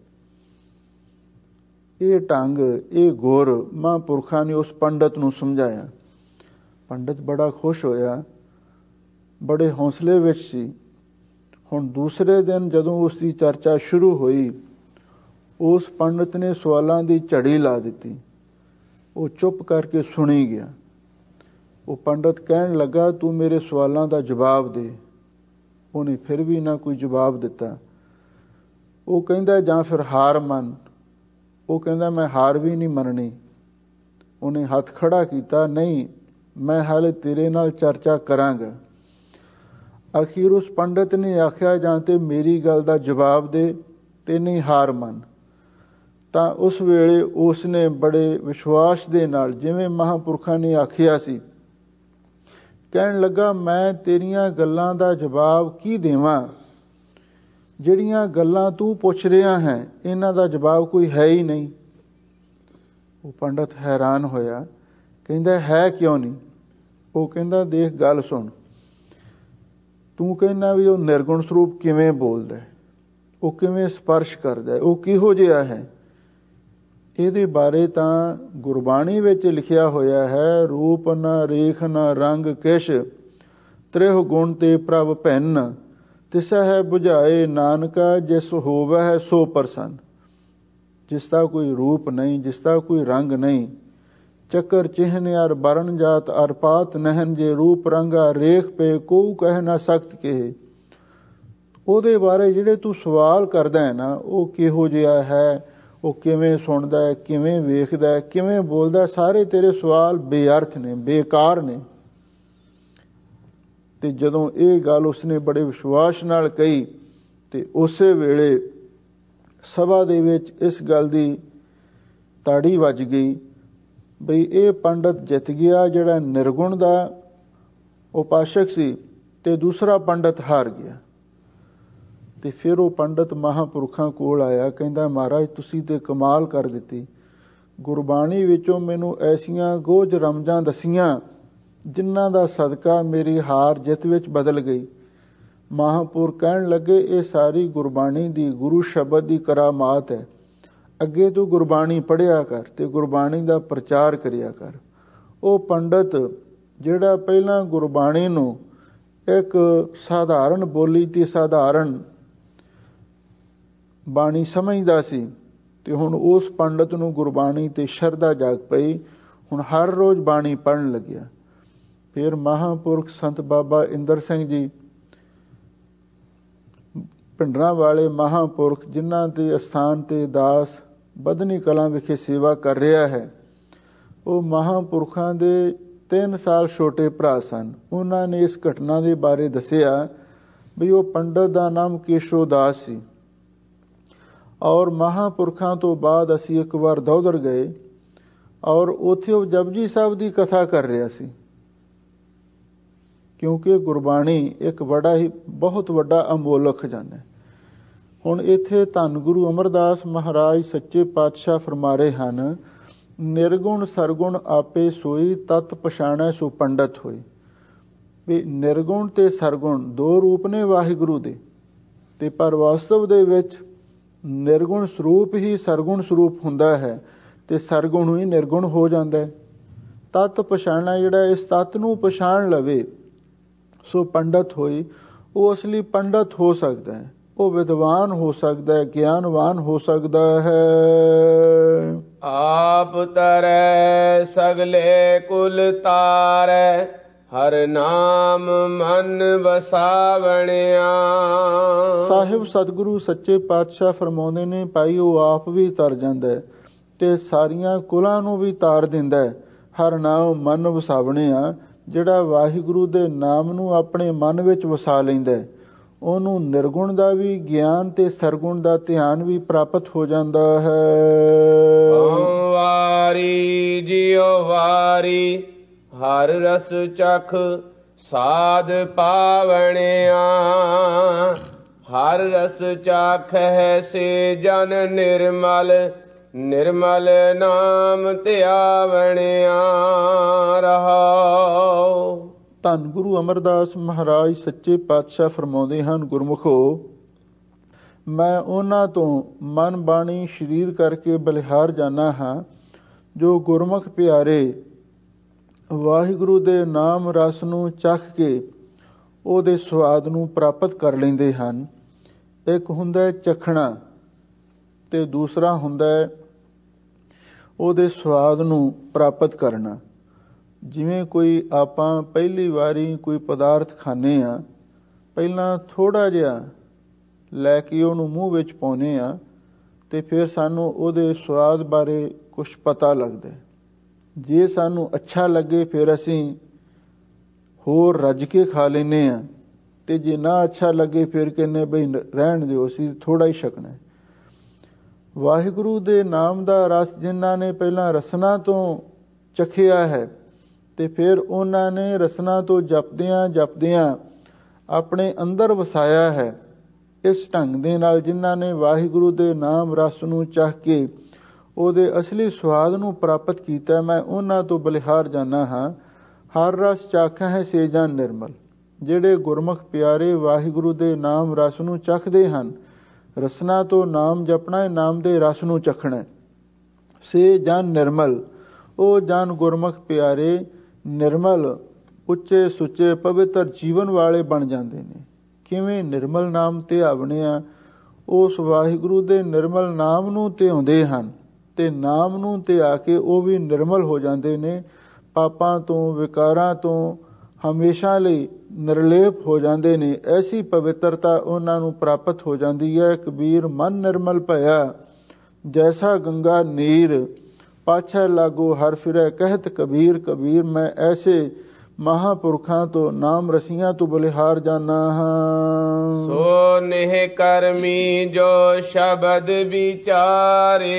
ये ढंग ये गुर महापुरखां ने उस पंडित नूं समझाया। पंडित बड़ा खुश होया, बड़े हौसले विच सी। हुण दूसरे दिन जदों उसकी चर्चा शुरू हुई, उस पंडित ने सवालों की झड़ी ला दी। वो चुप करके सुनी गया। वो पंडित कहन लगा तू मेरे सवालों का जवाब दे। उन्हें फिर भी ना कोई जवाब दिता। वो कहंदा जां फिर हार मन। वो कहंदा मैं हार भी नहीं मननी। उन्हें हथ खड़ा किया, नहीं मैं हाले तेरे नाल चर्चा करांगा। आखिर उस पंडित ने आख्या जां ते मेरी गल दा जवाब दे ते नहीं हार मन। तां उस वेले उसने बड़े विश्वास दे नाल जिवें महापुरखां ने आखिया सी कहण लगा मैं तेरियां गल्लां दा जवाब की देवां, जिहड़ियां गल्लां तू पुछ रिहा है इन्हां दा जवाब कोई है ही नहीं। ਉਹ ਪੰਡਤ ਹੈਰਾਨ ਹੋਇਆ, ਕਹਿੰਦਾ ਹੈ ਕਿਉਂ ਨਹੀਂ? ਉਹ ਕਹਿੰਦਾ ਦੇਖ ਗੱਲ ਸੁਣ, ਤੂੰ ਕਹਿੰਦਾ ਵੀ ਉਹ ਨਿਰਗੁਣ ਸਰੂਪ ਕਿਵੇਂ ਬੋਲਦਾ, ਉਹ ਕਿਵੇਂ ਸਪਰਸ਼ ਕਰਦਾ, ਉਹ ਕਿਹੋ ਜਿਹਾ ਹੈ? ਇਹਦੇ ਬਾਰੇ ਤਾਂ ਗੁਰਬਾਣੀ ਵਿੱਚ ਲਿਖਿਆ ਹੋਇਆ ਹੈ, ਰੂਪ ਨਾ ਰੇਖ ਨਾ ਰੰਗ ਕਿਛ, ਤ੍ਰਿਹ ਗੁਣ ਤੇ ਪ੍ਰਭ ਭੈਨ, ਤਿਸਾ ਹੈ ਬੁਝਾਏ ਨਾਨਕਾ, ਜਿਸ ਹੋਵੈ ਹੈ ਸੋ ਪ੍ਰਸੰਨ। ਜਿਸ ਦਾ ਕੋਈ ਰੂਪ ਨਹੀਂ, ਜਿਸ ਦਾ ਕੋਈ ਰੰਗ ਨਹੀਂ, ਚੱਕਰ ਚਿਹਨ ਅਰ ਬਰਨ ਜਾਤ ਅਰ ਪਾਤ ਨਹਿਨ, ਜੇ ਰੂਪ ਰੰਗਾ ਰੇਖ ਪੇ ਕੋ ਕਹਿ ਨਾ ਸਕਤ ਕਿਹੇ। ਉਹਦੇ ਬਾਰੇ ਜਿਹੜੇ ਤੂੰ ਸਵਾਲ ਕਰਦਾ ਹੈ ਨਾ, ਉਹ ਕਿਹੋ ਜਿਹਾ ਹੈ, ਉਹ ਕਿਵੇਂ ਸੁਣਦਾ ਹੈ, ਕਿਵੇਂ ਵੇਖਦਾ ਹੈ, ਕਿਵੇਂ ਬੋਲਦਾ, ਸਾਰੇ ਤੇਰੇ ਸਵਾਲ ਬੇਅਰਥ ਨੇ, ਬੇਕਾਰ ਨੇ। ਤੇ ਜਦੋਂ ਇਹ ਗੱਲ ਉਸਨੇ ਬੜੇ ਵਿਸ਼ਵਾਸ ਨਾਲ ਕਹੀ ਤੇ ਉਸੇ ਵੇਲੇ ਸਭਾ ਦੇ ਵਿੱਚ ਇਸ ਗੱਲ ਦੀ ਤਾੜੀ ਵੱਜ ਗਈ ਬਈ ਇਹ ਪੰਡਤ ਜਿੱਤ ਗਿਆ, ਜਿਹੜਾ ਨਿਰਗੁਣ ਦਾ ਉਪਾਸ਼ਕ ਸੀ, ਤੇ ਦੂਸਰਾ ਪੰਡਤ ਹਾਰ ਗਿਆ। ਤੇ ਫਿਰ ਉਹ ਪੰਡਤ ਮਹਾਂਪੁਰਖਾਂ ਕੋਲ ਆਇਆ, ਕਹਿੰਦਾ ਮਹਾਰਾਜ ਤੁਸੀਂ ਤੇ ਕਮਾਲ ਕਰ ਦਿੱਤੀ, ਗੁਰਬਾਣੀ ਵਿੱਚੋਂ ਮੈਨੂੰ ਐਸੀਆਂ ਗੋਝ ਰਮਜਾਂ ਦਸੀਆਂ ਜਿਨ੍ਹਾਂ ਦਾ ਸਦਕਾ ਮੇਰੀ ਹਾਰ ਜਿੱਤ ਵਿੱਚ ਬਦਲ ਗਈ। ਮਹਾਂਪੁਰਖ ਕਹਿਣ ਲੱਗੇ ਇਹ ਸਾਰੀ ਗੁਰਬਾਣੀ ਦੀ, ਗੁਰੂ ਸ਼ਬਦ ਦੀ ਕਰਾਮਾਤ ਹੈ, ਅੱਗੇ ਤੂੰ ਗੁਰਬਾਣੀ ਪੜ੍ਹਿਆ ਕਰ ਤੇ ਗੁਰਬਾਣੀ ਦਾ ਪ੍ਰਚਾਰ ਕਰਿਆ ਕਰ। ਉਹ ਪੰਡਤ ਜਿਹੜਾ ਪਹਿਲਾਂ ਗੁਰਬਾਣੀ ਨੂੰ ਇੱਕ ਸਾਧਾਰਨ ਬੋਲੀ ਤੇ ਸਾਧਾਰਨ ਬਾਣੀ ਸਮਝਦਾ ਸੀ, ਤੇ ਹੁਣ ਉਸ ਪੰਡਤ ਨੂੰ ਗੁਰਬਾਣੀ ਤੇ ਸ਼ਰਧਾ ਜਾਗ ਪਈ, ਹੁਣ ਹਰ ਰੋਜ਼ ਬਾਣੀ ਪੜ੍ਹਨ ਲੱਗਿਆ। ਫਿਰ ਮਹਾਂਪੁਰਖ ਸੰਤ ਬਾਬਾ ਇੰਦਰ ਸਿੰਘ ਜੀ, ਭਿੰਡਰਾਂ ਵਾਲੇ ਮਹਾਂਪੁਰਖ ਜਿਨ੍ਹਾਂ ਦੇ ਅਸਥਾਨ ਤੇ ਦਾਸ ਬਦਨੀ ਕਲਾਂ ਵਿਖੇ ਸੇਵਾ ਕਰ ਰਿਹਾ ਹੈ, ਉਹ ਮਹਾਂਪੁਰਖਾਂ ਦੇ 3 ਸਾਲ ਛੋਟੇ ਭਰਾ ਸਨ। ਉਹਨਾਂ ਨੇ ਇਸ ਘਟਨਾ ਦੇ ਬਾਰੇ ਦੱਸਿਆ ਵੀ ਉਹ ਪੰਡਤ ਦਾ ਨਾਮ ਕੇਸ਼ੋ ਦਾਸ ਸੀ, ਔਰ ਮਹਾਂਪੁਰਖਾਂ ਤੋਂ ਬਾਅਦ ਅਸੀਂ ਇੱਕ ਵਾਰ ਦੌਦਰ ਗਏ, ਔਰ ਉੱਥੇ ਉਹ ਜਪਜੀ ਸਾਹਿਬ ਦੀ ਕਥਾ ਕਰ ਰਿਹਾ ਸੀ, ਕਿਉਂਕਿ ਗੁਰਬਾਣੀ ਇੱਕ ਬਹੁਤ ਵੱਡਾ ਅਮੋਲਕ ਖਜ਼ਾਨਾ ਹੈ। ਹੁਣ ਇੱਥੇ ਧੰਨ ਗੁਰੂ ਅਮਰਦਾਸ ਮਹਾਰਾਜ ਸੱਚੇ ਪਾਤਸ਼ਾਹ ਫਰਮਾ ਰਹੇ ਹਨ, ਨਿਰਗੁਣ ਸਰਗੁਣ ਆਪੇ ਸੋਈ, ਤਤ ਪਛਾਣੈ ਸੋ ਪੰਡਤ ਹੋਈ। ਵੀ ਨਿਰਗੁਣ ਤੇ ਸਰਗੁਣ ਦੋ ਰੂਪ ਨੇ ਵਾਹਿਗੁਰੂ ਦੇ, ਤੇ ਪਰ ਵਾਸਤਵ ਦੇ ਵਿੱਚ ਨਿਰਗੁਣ ਸਰੂਪ ਹੀ ਸਰਗੁਣ ਸਰੂਪ ਹੁੰਦਾ ਹੈ, ਤੇ ਸਰਗੁਣ ਹੀ ਨਿਰਗੁਣ ਹੋ ਜਾਂਦਾ ਹੈ। ਤਤ ਪਛਾਣਨਾ, ਜਿਹੜਾ ਇਸ ਤਤ ਨੂੰ ਪਛਾਣ ਲਵੇ ਸੋ ਪੰਡਤ ਹੋਈ, ਉਹ ਅਸਲੀ ਪੰਡਤ ਹੋ ਸਕਦਾ ਹੈ, ਉਹ ਵਿਦਵਾਨ ਹੋ ਸਕਦਾ ਹੈ, ਗਿਆਨਵਾਨ ਹੋ ਸਕਦਾ ਹੈ। ਆਪ ਤਰੈ ਸਗਲੇ ਕੁਲ ਤਾਰੈ, ਹਰ ਨਾਮ ਮਨ ਵਸਾਵਣਿਆ। ਸਾਹਿਬ ਸਤਿਗੁਰੂ ਸੱਚੇ ਪਾਤਸ਼ਾਹ ਫਰਮਾਉਂਦੇ ਨੇ, ਭਾਈ ਉਹ ਆਪ ਵੀ ਤਰ ਜਾਂਦਾ ਹੈ ਤੇ ਸਾਰੀਆਂ ਕੁਲਾਂ ਨੂੰ ਵੀ ਤਾਰ ਦਿੰਦਾ ਹੈ। ਹਰ ਨਾਮ ਮਨ ਵਸਾਵਣਿਆ, ਜਿਹੜਾ ਵਾਹਿਗੁਰੂ ਦੇ ਨਾਮ ਨੂੰ ਆਪਣੇ ਮਨ ਵਿੱਚ ਵਸਾ ਲੈਂਦਾ ਹੈ, ਉਹਨੂੰ ਨਿਰਗੁਣ ਦਾ ਵੀ ਗਿਆਨ ਤੇ ਸਰਗੁਣ ਦਾ ਧਿਆਨ ਵੀ ਪ੍ਰਾਪਤ ਹੋ ਜਾਂਦਾ ਹੈ। ਵਾਰੀ ਜਿਉ ਵਾਰੀ, ਹਰ ਰਸ ਚਖ ਸਾਧ ਪਾਵਣਿਆ। ਹਰ ਰਸ ਚਾਖੈ ਸੇ ਜਨ ਨਿਰਮਲ, ਨਿਰਮਲ ਨਾਮ ਧਿਆਵਣਿਆ। ਰਹਾਉ। ਧੰਨ ਗੁਰੂ ਅਮਰਦਾਸ ਮਹਾਰਾਜ ਸੱਚੇ ਪਾਤਸ਼ਾਹ ਫਰਮਾਉਂਦੇ ਹਨ, ਗੁਰਮੁਖੋ ਮੈਂ ਉਹਨਾਂ ਤੋਂ ਮਨ ਬਾਣੀ ਸਰੀਰ ਕਰਕੇ ਬਲਿਹਾਰ ਜਾਣਾ ਹਾਂ, ਜੋ ਗੁਰਮੁਖ ਪਿਆਰੇ ਵਾਹਿਗੁਰੂ ਦੇ ਨਾਮ ਰਸ ਨੂੰ ਚੱਖ ਕੇ ਉਹਦੇ ਸਵਾਦ ਨੂੰ ਪ੍ਰਾਪਤ ਕਰ ਲੈਂਦੇ ਹਨ। ਇੱਕ ਹੁੰਦਾ ਹੈ ਚਖਣਾ ਤੇ ਦੂਸਰਾ ਹੁੰਦਾ ਹੈ ਉਹਦੇ ਸਵਾਦ ਨੂੰ ਪ੍ਰਾਪਤ ਕਰਨਾ। ਜਿਵੇਂ ਕੋਈ ਆਪਾਂ ਪਹਿਲੀ ਵਾਰੀ ਕੋਈ ਪਦਾਰਥ ਖਾਂਦੇ ਹਾਂ, ਪਹਿਲਾਂ ਥੋੜ੍ਹਾ ਜਿਹਾ ਲੈ ਕੇ ਉਹਨੂੰ ਮੂੰਹ ਵਿੱਚ ਪਾਉਂਦੇ ਹਾਂ ਤੇ ਫਿਰ ਸਾਨੂੰ ਉਹਦੇ ਸਵਾਦ ਬਾਰੇ ਕੁਝ ਪਤਾ ਲੱਗਦਾ। ਜੇ ਸਾਨੂੰ ਅੱਛਾ ਲੱਗੇ ਫਿਰ ਅਸੀਂ ਹੋਰ ਰੱਜ ਕੇ ਖਾ ਲੈਂਦੇ ਹਾਂ, ਤੇ ਜੇ ਨਾ ਅੱਛਾ ਲੱਗੇ ਫਿਰ ਕਹਿੰਦੇ ਬਈ ਰਹਿਣ ਦਿਓ, ਅਸੀਂ ਥੋੜ੍ਹਾ ਹੀ ਛਕਣਾ। ਵਾਹਿਗੁਰੂ ਦੇ ਨਾਮ ਦਾ ਰਸ ਜਿਨ੍ਹਾਂ ਨੇ ਪਹਿਲਾਂ ਰਸਨਾ ਤੋਂ ਚਖਿਆ ਹੈ ਤੇ ਫਿਰ ਉਹਨਾਂ ਨੇ ਰਸਨਾ ਤੋਂ ਜਪਦਿਆਂ ਜਪਦਿਆਂ ਆਪਣੇ ਅੰਦਰ ਵਸਾਇਆ ਹੈ, ਇਸ ਢੰਗ ਦੇ ਨਾਲ ਜਿਨ੍ਹਾਂ ਨੇ ਵਾਹਿਗੁਰੂ ਦੇ ਨਾਮ ਰਸ ਨੂੰ ਚੱਖ ਕੇ ਉਹਦੇ ਅਸਲੀ ਸਵਾਦ ਨੂੰ ਪ੍ਰਾਪਤ ਕੀਤਾ। ਮੈਂ ਉਹਨਾਂ ਤੋਂ ਬਲਿਹਾਰ ਜਾਣਾ ਹਾਂ। ਹਰ ਰਸ ਚਾਖਾ ਹੈ ਸੇ ਜਨ ਨਿਰਮਲ। ਜਿਹੜੇ ਗੁਰਮੁਖ ਪਿਆਰੇ ਵਾਹਿਗੁਰੂ ਦੇ ਨਾਮ ਰਸ ਨੂੰ ਚਖਦੇ ਹਨ, ਰਸਨਾ ਤੋਂ ਨਾਮ ਜਪਣਾ ਹੈ, ਨਾਮ ਦੇ ਰਸ ਨੂੰ ਚਖਣਾ। ਸੇ ਜਨ ਨਿਰਮਲ, ਉਹ ਜਨ ਗੁਰਮੁਖ ਪਿਆਰੇ ਨਿਰਮਲ, ਉੱਚੇ ਸੁੱਚੇ ਪਵਿੱਤਰ ਜੀਵਨ ਵਾਲੇ ਬਣ ਜਾਂਦੇ ਨੇ। ਕਿਵੇਂ? ਨਿਰਮਲ ਨਾਮ ਧਿਆਵਣੇ ਆ। ਉਸ ਵਾਹਿਗੁਰੂ ਦੇ ਨਿਰਮਲ ਨਾਮ ਨੂੰ ਧਿਆਉਂਦੇ ਹਨ ਤੇ ਨਾਮ ਨੂੰ ਧਿਆ ਕੇ ਉਹ ਵੀ ਨਿਰਮਲ ਹੋ ਜਾਂਦੇ ਨੇ। ਪਾਪਾਂ ਤੋਂ, ਵਿਕਾਰਾਂ ਤੋਂ ਹਮੇਸ਼ਾ ਲਈ ਨਿਰਲੇਪ ਹੋ ਜਾਂਦੇ ਨੇ। ਐਸੀ ਪਵਿੱਤਰਤਾ ਉਹਨਾਂ ਨੂੰ ਪ੍ਰਾਪਤ ਹੋ ਜਾਂਦੀ ਹੈ। ਕਬੀਰ ਮਨ ਨਿਰਮਲ ਭਇਆ ਜੈਸਾ ਗੰਗਾ ਨੀਰ, ਪਾਛੈ ਲਾਗੋ ਹਰ ਫਿਰੈ ਕਹਿਤ ਕਬੀਰ। ਕਬੀਰ ਮੈਂ ਐਸੇ ਮਹਾਂਪੁਰਖਾਂ ਤੋਂ, ਨਾਮ ਰਸੀਆਂ ਤੋਂ ਬਲਿਹਾਰ ਜਾਨਾ ਹਾਂ। ਸੋ ਨਿਹ ਕਰਮੀ ਜੋ ਸ਼ਬਦ ਵਿਚਾਰੇ।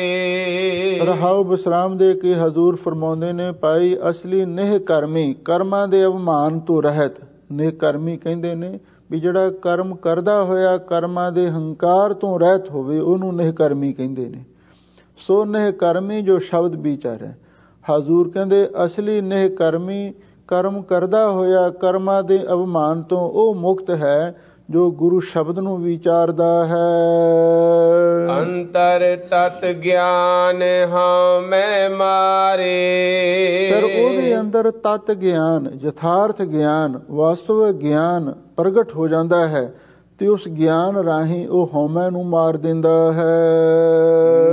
ਰਹਾਉ ਵਿਸਰਾਮ ਦੇ ਕੇ ਹਜ਼ੂਰ ਫਰਮਾਉਂਦੇ ਨੇ, ਭਾਈ ਅਸਲੀ ਨਿਹ ਕਰਮੀ, ਕਰਮਾਂ ਦੇ ਅਵਮਾਨ ਤੋਂ ਰਹਿਤ। ਨਿਹ ਕਰਮੀ ਕਹਿੰਦੇ ਨੇ ਵੀ ਜਿਹੜਾ ਕਰਮ ਕਰਦਾ ਹੋਇਆ ਕਰਮਾਂ ਦੇ ਹੰਕਾਰ ਤੋਂ ਰਹਿਤ ਹੋਵੇ, ਉਹਨੂੰ ਨਿਹ ਕਰਮੀ ਕਹਿੰਦੇ ਨੇ। ਸੋ ਨਿਹ ਕਰਮੀ ਜੋ ਸ਼ਬਦ ਵਿਚਾਰੇ। ਹਜ਼ੂਰ ਕਹਿੰਦੇ ਅਸਲੀ ਨਿਹ ਕਰਮੀ ਕਰਮ ਕਰਦਾ ਹੋਇਆ ਕਰਮਾਂ ਦੇ ਅਵਮਾਨ ਤੋਂ ਉਹ ਮੁਕਤ ਹੈ ਜੋ ਗੁਰੂ ਸ਼ਬਦ ਨੂੰ ਵਿਚਾਰਦਾ ਹੈ। ਅੰਤਰ ਤਤ ਗਿਆਨ ਹਾਂ ਮੈਂ ਮਾਰੇ। ਫਿਰ ਉਹਦੇ ਅੰਦਰ ਤਤ ਗਿਆਨ, ਯਥਾਰਥ ਗਿਆਨ, ਵਾਸਤਵਿਕ ਗਿਆਨ ਪ੍ਰਗਟ ਹੋ ਜਾਂਦਾ ਹੈ ਤੇ ਉਸ ਗਿਆਨ ਰਾਹੀਂ ਉਹ ਹਉਮੈ ਨੂੰ ਮਾਰ ਦਿੰਦਾ ਹੈ।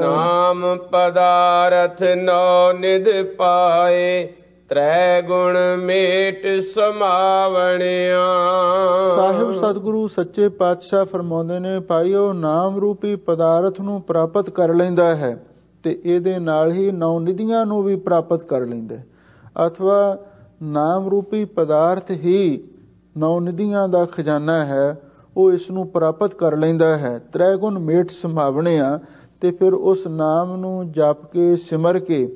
ਨਾਮ ਪਦਾਰਥ ਨੌ ਨਿਧ ਪਾਏ, ਤ੍ਰੈ ਗੁਣ ਮੇਟ ਸਮਾਵਣਿਆ। ਸਾਹਿਬ ਸਤਿਗੁਰੂ ਸੱਚੇ ਪਾਤਸ਼ਾਹ ਫਰਮਾਉਂਦੇ ਨੇ, ਭਾਈ ਉਹ ਨਾਮ ਰੂਪੀ ਪਦਾਰਥ ਨੂੰ ਪ੍ਰਾਪਤ ਕਰ ਲੈਂਦਾ ਹੈ ਤੇ ਇਹਦੇ ਨਾਲ ਹੀ ਨੌ ਨਿਧੀਆਂ ਨੂੰ ਵੀ ਪ੍ਰਾਪਤ ਕਰ ਲੈਂਦਾ, ਅਥਵਾ ਨਾਮ ਰੂਪੀ ਪਦਾਰਥ ਹੀ ਨੌ ਨਿਧੀਆਂ ਦਾ ਖਜ਼ਾਨਾ ਹੈ, ਉਹ ਇਸ ਨੂੰ ਪ੍ਰਾਪਤ ਕਰ ਲੈਂਦਾ ਹੈ। ਤ੍ਰੈ ਗੁਣ ਮੇਟ ਸਮਾਵਣਿਆ, ਤੇ ਫਿਰ ਉਸ ਨਾਮ ਨੂੰ ਜਪ ਕੇ ਸਿਮਰ ਕੇ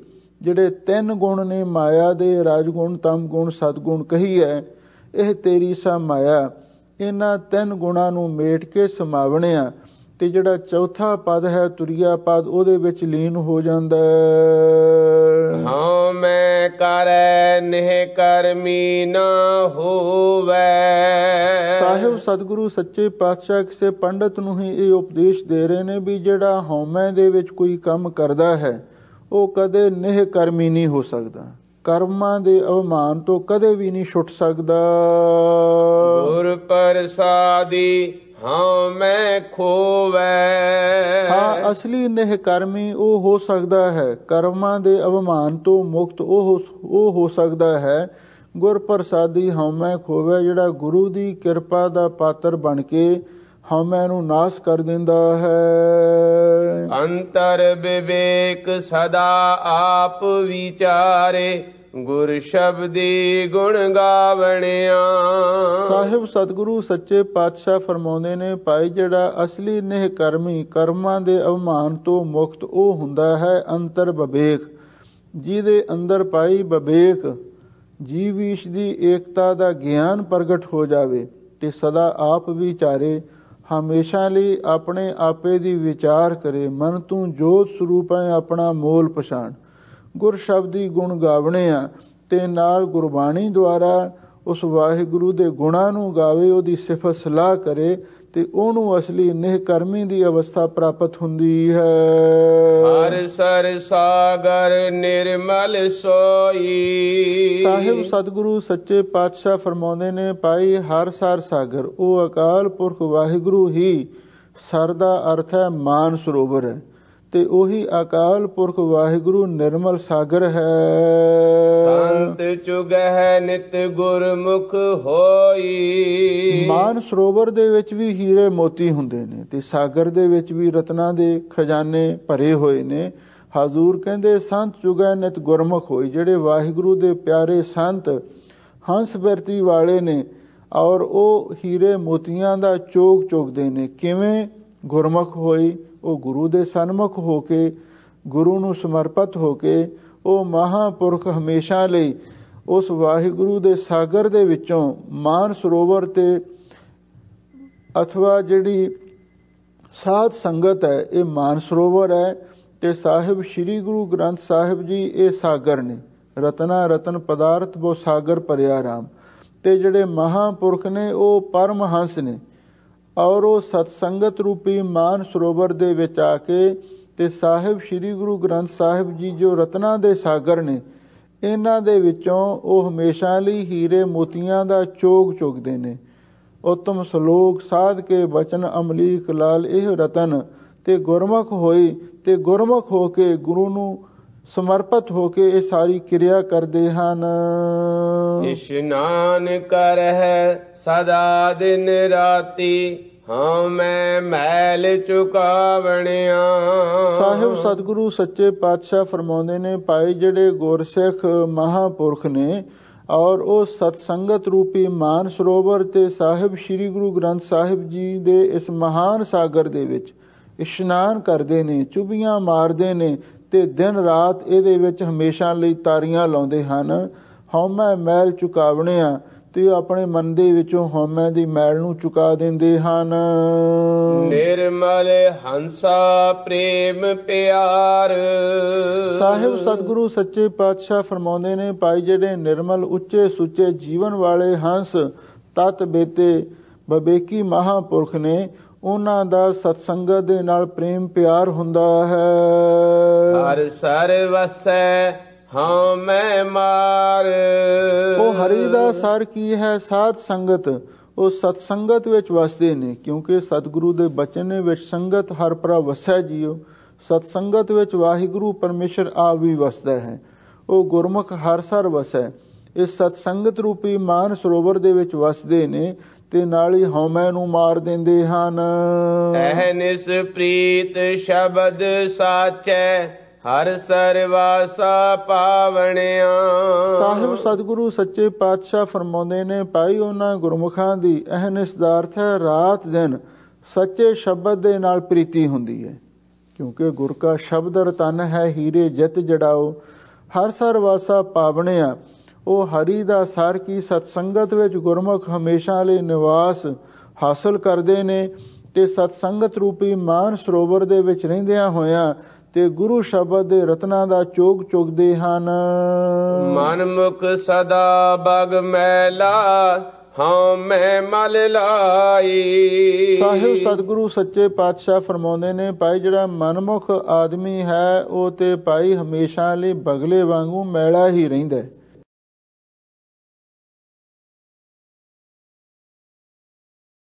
ਜਿਹੜੇ ਤਿੰਨ ਗੁਣ ਨੇ ਮਾਇਆ ਦੇ, ਰਾਜਗੁਣ, ਤਮ ਗੁਣ, ਸਤਗੁਣ ਕਹੀ ਹੈ, ਇਹ ਤੇਰੀ ਸਾ ਮਾਇਆ, ਇਹਨਾਂ ਤਿੰਨ ਗੁਣਾਂ ਨੂੰ ਮੇਟ ਕੇ ਸਮਾਵਣਿਆ ਤੇ ਜਿਹੜਾ ਚੌਥਾ ਪਦ ਹੈ ਤੁਰਿਆ ਪਦ, ਉਹਦੇ ਵਿੱਚ ਲੀਨ ਹੋ ਜਾਂਦਾ। ਹਾਂ ਮੈਂ ਕਰੈ ਨਿਹ ਕਰਮੀ ਨਾ ਹੋਵੈ। ਸਾਹਿਬ ਸਤਿਗੁਰੂ ਸੱਚੇ ਪਾਤਸ਼ਾਹ ਕਿਸੇ ਪੰਡਤ ਨੂੰ ਹੀ ਇਹ ਉਪਦੇਸ਼ ਦੇ ਰਹੇ ਨੇ ਵੀ ਜਿਹੜਾ ਹਉਮੈ ਦੇ ਵਿੱਚ ਕੋਈ ਕੰਮ ਕਰਦਾ ਹੈ ਉਹ ਕਦੇ ਨਿਹ ਕਰਮੀ ਨਹੀਂ ਹੋ ਸਕਦਾ, ਕਰਮਾਂ ਦੇ ਅਵਮਾਨ ਤੋਂ ਕਦੇ ਵੀ ਨਹੀਂ ਛੁੱਟ ਸਕਦਾ। ਗੁਰ ਪ੍ਰਸਾਦੀ ਹਾਂ ਮੈਂ ਖੋਵੈ। ਹਾਂ, ਅਸਲੀ ਨਿਹ ਕਰਮੀ ਉਹ ਹੋ ਸਕਦਾ ਹੈ, ਕਰਮਾਂ ਦੇ ਅਵਮਾਨ ਤੋਂ ਮੁਕਤ ਉਹ ਹੋ ਸਕਦਾ ਹੈ। ਗੁਰ ਪ੍ਰਸਾਦੀ ਹਉਮੈ ਖੋਵੈ, ਜਿਹੜਾ ਗੁਰੂ ਦੀ ਕਿਰਪਾ ਦਾ ਪਾਤਰ ਬਣ ਕੇ ਹਉਮੈ ਨੂੰ ਨਾਸ਼ ਕਰ ਦਿੰਦਾ ਹੈ। ਅੰਤਰ ਵਿਵੇਕ ਸਦਾ ਆਪ ਵਿਚਾਰੇ, ਗੁਰ ਸ਼ਬਦੀ ਗੁਣ ਗਾਵਣਿਆ। ਸਾਹਿਬ ਸਤਿਗੁਰੂ ਸੱਚੇ ਪਾਤਸ਼ਾਹ ਫਰਮਾਉਂਦੇ ਨੇ, ਭਾਈ ਜਿਹੜਾ ਅਸਲੀ ਨਿਹ ਕਰਮੀ, ਕਰਮਾਂ ਦੇ ਅਵਮਾਨ ਤੋਂ ਮੁਕਤ ਉਹ ਹੁੰਦਾ ਹੈ ਅੰਤਰ ਵਿਵੇਕ, ਜਿਹਦੇ ਅੰਦਰ ਭਾਈ ਵਿਵੇਕ, ਜੀਵ ਈਸ਼ ਦੀ ਏਕਤਾ ਦਾ ਗਿਆਨ ਪ੍ਰਗਟ ਹੋ ਜਾਵੇ ਤੇ ਸਦਾ ਆਪ ਵਿਚਾਰੇ, ਹਮੇਸ਼ਾ ਲਈ ਆਪਣੇ ਆਪੇ ਦੀ ਵਿਚਾਰ ਕਰੇ। ਮਨ ਤੂੰ ਜੋਤ ਸਰੂਪ ਹੈ, ਆਪਣਾ ਮੋਲ ਪਛਾਣ। ਗੁਰ ਸ਼ਬਦੀ ਗੁਣ ਗਾਵਣੇ ਆ ਤੇ ਨਾਲ ਗੁਰਬਾਣੀ ਦੁਆਰਾ ਉਸ ਵਾਹਿਗੁਰੂ ਦੇ ਗੁਣਾਂ ਨੂੰ ਗਾਵੇ, ਉਹਦੀ ਸਿਫਤ ਸਲਾਹ ਕਰੇ ਤੇ ਉਹਨੂੰ ਅਸਲੀ ਨਿਹ ਕਰਮੀ ਦੀ ਅਵਸਥਾ ਪ੍ਰਾਪਤ ਹੁੰਦੀ ਹੈ। ਹਰ ਸਰ ਸਾਗਰ ਨਿਰਮਲ ਸੋਈ। ਸਾਹਿਬ ਸਤਿਗੁਰੂ ਸੱਚੇ ਪਾਤਸ਼ਾਹ ਫਰਮਾਉਂਦੇ ਨੇ, ਭਾਈ ਹਰ ਸਰ ਸਾਗਰ, ਉਹ ਅਕਾਲ ਪੁਰਖ ਵਾਹਿਗੁਰੂ ਹੀ ਸਰ ਦਾ ਅਰਥ ਹੈ ਮਾਨ ਸਰੋਵਰ ਹੈ ਤੇ ਉਹੀ ਅਕਾਲ ਪੁਰਖ ਵਾਹਿਗੁਰੂ ਨਿਰਮਲ ਸਾਗਰ ਹੈ। ਸੰਤ ਚੁਗਹਿ ਨਿਤ ਗੁਰਮੁਖ ਹੋਈ। ਮਾਨ ਸਰੋਵਰ ਦੇ ਵਿੱਚ ਵੀ ਹੀਰੇ ਮੋਤੀ ਹੁੰਦੇ ਨੇ ਤੇ ਸਾਗਰ ਦੇ ਵਿੱਚ ਵੀ ਰਤਨਾਂ ਦੇ ਖਜ਼ਾਨੇ ਭਰੇ ਹੋਏ ਨੇ। ਹਜ਼ੂਰ ਕਹਿੰਦੇ ਸੰਤ ਚੁਗਹਿ ਨਿਤ ਗੁਰਮੁਖ ਹੋਈ, ਜਿਹੜੇ ਵਾਹਿਗੁਰੂ ਦੇ ਪਿਆਰੇ ਸੰਤ ਹੰਸ ਬਿਰਤੀ ਵਾਲੇ ਨੇ ਔਰ ਉਹ ਹੀਰੇ ਮੋਤੀਆਂ ਦਾ ਚੋਗ ਚੁਗਦੇ ਨੇ। ਕਿਵੇਂ? ਗੁਰਮੁਖ ਹੋਈ, ਉਹ ਗੁਰੂ ਦੇ ਸਨਮੁਖ ਹੋ ਕੇ, ਗੁਰੂ ਨੂੰ ਸਮਰਪਿਤ ਹੋ ਕੇ, ਉਹ ਮਹਾਂਪੁਰਖ ਹਮੇਸ਼ਾ ਲਈ ਉਸ ਵਾਹਿਗੁਰੂ ਦੇ ਸਾਗਰ ਦੇ ਵਿੱਚੋਂ ਮਾਨ ਸਰੋਵਰ ਤੇ ਅਥਵਾ ਜਿਹੜੀ ਸਾਧ ਸੰਗਤ ਹੈ, ਇਹ ਮਾਨ ਸਰੋਵਰ ਹੈ ਤੇ ਸਾਹਿਬ ਸ੍ਰੀ ਗੁਰੂ ਗ੍ਰੰਥ ਸਾਹਿਬ ਜੀ ਇਹ ਸਾਗਰ ਨੇ, ਰਤਨਾ ਰਤਨ ਪਦਾਰਥ ਬੋ ਸਾਗਰ ਭਰਿਆ ਰਾਮ। ਤੇ ਜਿਹੜੇ ਮਹਾਂਪੁਰਖ ਨੇ ਉਹ ਪਰਮਹੰਸ ਨੇ, ਔਰ ਉਹ ਸਤਸੰਗਤ ਰੂਪੀ ਮਾਨ ਸਰੋਵਰ ਦੇ ਵਿੱਚ ਆ ਕੇ ਤੇ ਸਾਹਿਬ ਸ੍ਰੀ ਗੁਰੂ ਗ੍ਰੰਥ ਸਾਹਿਬ ਜੀ ਜੋ ਰਤਨਾ ਦੇ ਸਾਗਰ ਨੇ, ਇਹਨਾਂ ਦੇ ਵਿੱਚੋਂ ਉਹ ਹਮੇਸ਼ਾ ਲਈ ਹੀਰੇ ਮੋਤੀਆਂ ਦਾ ਚੋਗ ਚੁਗਦੇ ਨੇ। ਉਤਮ ਸਲੋਕ ਸਾਧ ਕੇ ਬਚਨ ਅਮਲੀਕ ਲਾਲ ਇਹ ਰਤਨ, ਤੇ ਗੁਰਮੁਖ ਹੋਈ ਤੇ ਗੁਰਮੁਖ ਹੋ ਕੇ ਗੁਰੂ ਨੂੰ ਸਮਰਪਿਤ ਹੋ ਕੇ ਇਹ ਸਾਰੀ ਕਿਰਿਆ ਕਰਦੇ ਹਨ। ਇਸ਼ਨਾਨ ਕਰਹਿ ਸਦਾ ਦਿਨ ਰਾਤੀ, ਹਾਂ ਮੈਂ ਮੈਲ ਚੁਕਾਵਣਿਆ। ਸਾਹਿਬ ਸਤਿਗੁਰੂ ਸੱਚੇ ਪਾਤਸ਼ਾਹ ਫਰਮਾਉਂਦੇ ਨੇ, ਭਾਈ ਜਿਹੜੇ ਗੁਰਸਿੱਖ ਮਹਾਂਪੁਰਖ ਨੇ ਔਰ ਉਹ ਸਤਸੰਗਤ ਰੂਪੀ ਮਾਨ ਸਰੋਵਰ ਤੇ ਸਾਹਿਬ ਸ੍ਰੀ ਗੁਰੂ ਗ੍ਰੰਥ ਸਾਹਿਬ ਜੀ ਦੇ ਇਸ ਮਹਾਨ ਸਾਗਰ ਦੇ ਵਿੱਚ ਇਸ਼ਨਾਨ ਕਰਦੇ ਨੇ, ਚੁਭੀਆਂ ਮਾਰਦੇ ਨੇ ਤੇ ਦਿਨ ਰਾਤ ਇਹਦੇ ਵਿੱਚ ਹਮੇਸ਼ਾ ਲਈ ਤਾਰੀਆਂ ਲਾਉਂਦੇ ਹਨ। ਹਉਮੈ ਮੈਲ ਚੁਕਾਵਣਿਆ, ਤੇ ਆਪਣੇ ਮਨ ਦੇ ਵਿੱਚੋਂ ਹਉਮੈ ਦੀ ਮੈਲ ਨੂੰ ਚੁਕਾ ਦਿੰਦੇ ਹਨ। ਨਿਰਮਲ ਹੰਸਾ ਪ੍ਰੇਮ ਪਿਆਰ। ਸਾਹਿਬ ਸਤਿਗੁਰੂ ਸੱਚੇ ਪਾਤਸ਼ਾਹ ਫਰਮਾਉਂਦੇ ਨੇ, ਭਾਈ ਜਿਹੜੇ ਨਿਰਮਲ ਉੱਚੇ ਸੁੱਚੇ ਜੀਵਨ ਵਾਲੇ ਹੰਸ ਤਤ ਬੇਤੇ ਬਵੇਕੀ ਮਹਾਂਪੁਰਖ ਨੇ, ਉਹਨਾਂ ਦਾ ਸਤਸੰਗਤ ਦੇ ਨਾਲ ਪ੍ਰੇਮ ਪਿਆਰ ਹੁੰਦਾ ਹੈ। ਹਰ ਸਰ ਵਸੈ ਹਾਂ ਮੈਂ ਮਾਰ। ਉਹ ਹਰੀ ਦਾ ਸਰ ਕੀ ਹੈ? ਸਾਧ ਸੰਗਤ। ਉਹ ਸਤਸੰਗਤ ਵਿੱਚ ਵਸਦੇ ਨੇ, ਕਿਉਂਕਿ ਸਤਿਗੁਰੂ ਦੇ ਬਚਨ ਨੇ ਵਿੱਚ ਸੰਗਤ ਹਰ ਭਰਾ ਵਸੈ ਜੀਓ। ਸਤਸੰਗਤ ਵਿੱਚ ਵਾਹਿਗੁਰੂ ਪਰਮੇਸ਼ਰ ਆਪ ਵੀ ਵਸਦਾ ਹੈ। ਉਹ ਗੁਰਮੁਖ ਹਰ ਸਰ ਵਸੈ। ਇਸ ਸਤਸੰਗਤ ਰੂਪੀ ਮਾਨ ਸਰੋਵਰ ਦੇ ਵਿੱਚ ਵਸਦੇ ਨੇ ਤੇ ਨਾਲ ਹੀ ਹਉਮੈ ਨੂੰ ਮਾਰ ਦਿੰਦੇ ਹਨ। ਅਹਨਿਸ ਪ੍ਰੀਤ ਸ਼ਬਦ ਸਾਚੈ, ਹਰ ਸਰਵਾਸਾ ਪਾਵਣਿਆ। ਸਾਹਿਬ ਸਤਿਗੁਰੂ ਸੱਚੇ ਪਾਤਸ਼ਾਹ ਫਰਮਾਉਂਦੇ ਨੇ, ਭਾਈ ਉਹਨਾਂ ਗੁਰਮੁਖਾਂ ਦੀ ਅਹਨਿਸ ਦਾ ਅਰਥ ਹੈ ਰਾਤ ਦਿਨ ਸੱਚੇ ਸ਼ਬਦ ਦੇ ਨਾਲ ਪ੍ਰੀਤੀ ਹੁੰਦੀ ਹੈ, ਕਿਉਂਕਿ ਗੁਰ ਕਾ ਸ਼ਬਦ ਰਤਨ ਹੈ ਹੀਰੇ ਜਿਤ ਜੜਾਓ। ਹਰ ਸਰਵਾਸਾ ਪਾਵਣਿਆ, ਉਹ ਹਰੀ ਦਾ ਸਰ ਕੀ ਸਤਸੰਗਤ ਵਿੱਚ ਗੁਰਮੁਖ ਹਮੇਸ਼ਾ ਲਈ ਨਿਵਾਸ ਹਾਸਲ ਕਰਦੇ ਨੇ ਤੇ ਸਤਸੰਗਤ ਰੂਪੀ ਮਾਨ ਸਰੋਵਰ ਦੇ ਵਿੱਚ ਰਹਿੰਦਿਆਂ ਹੋਇਆਂ ਤੇ ਗੁਰੂ ਸ਼ਬਦ ਦੇ ਰਤਨਾਂ ਦਾ ਚੋਗ ਚੁਗਦੇ ਹਨ। ਮਨ ਮੁਖ ਸਦਾ ਬਗ ਮੈਲਾ, ਹਾਂ ਮੈਂ ਮਲ ਲਾਈ। ਸਾਹਿਬ ਸਤਿਗੁਰੂ ਸੱਚੇ ਪਾਤਸ਼ਾਹ ਫਰਮਾਉਂਦੇ ਨੇ, ਭਾਈ ਜਿਹੜਾ ਮਨਮੁਖ ਆਦਮੀ ਹੈ ਉਹ ਤੇ ਭਾਈ ਹਮੇਸ਼ਾ ਲਈ ਬਗਲੇ ਵਾਂਗੂ ਮੈਲਾ ਹੀ ਰਹਿੰਦਾ ਹੈ।